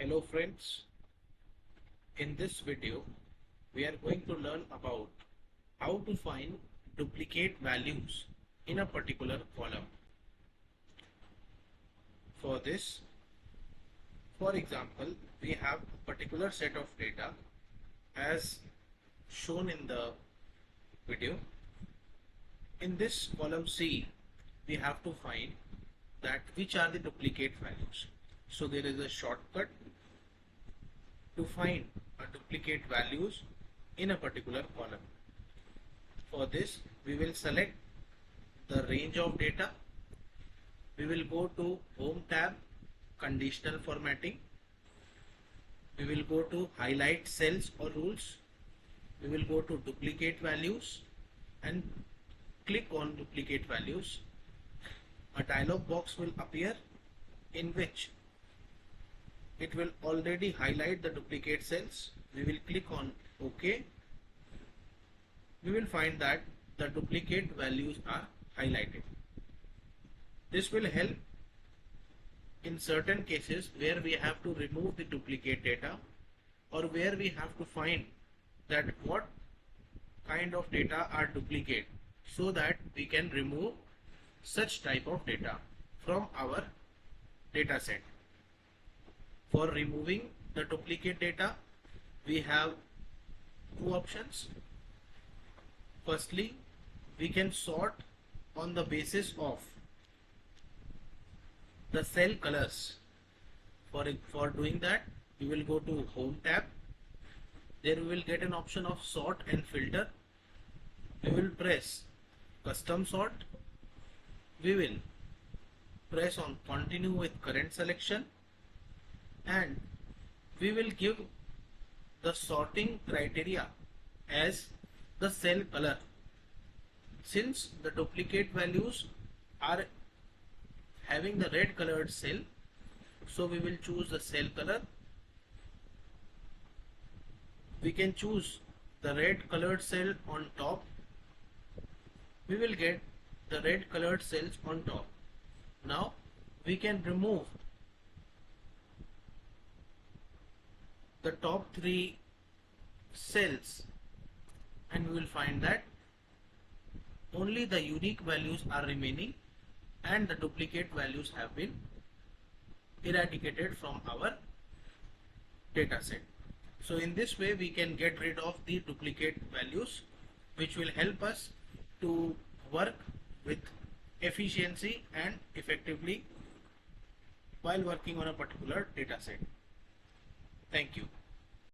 Hello friends, in this video we are going to learn about how to find duplicate values in a particular column. For this, for example, we have a particular set of data as shown in the video. In this column C, we have to find that which are the duplicate values. So there is a shortcut to find a duplicate values in a particular column. For this, we will select the range of data. We will go to Home tab, Conditional Formatting. We will go to Highlight Cells or Rules. We will go to Duplicate Values and click on Duplicate Values. A dialog box will appear in which it will already highlight the duplicate cells. We will click on OK. We will find that the duplicate values are highlighted. This will help in certain cases where we have to remove the duplicate data or where we have to find that what kind of data are duplicate so that we can remove such type of data from our data set. For removing the duplicate data, we have two options. Firstly, we can sort on the basis of the cell colors. For doing that, we will go to Home tab. There we will get an option of Sort and Filter. We will press Custom Sort. We will press on Continue with Current Selection, and we will give the sorting criteria as the cell color. Since the duplicate values are having the red colored cell, so we will choose the cell color. We can choose the red colored cell on top. We will get the red colored cells on top. Now we can remove the top three cells and we will find that only the unique values are remaining and the duplicate values have been eradicated from our data set. So in this way we can get rid of the duplicate values, which will help us to work with efficiency and effectively while working on a particular data set. Thank you.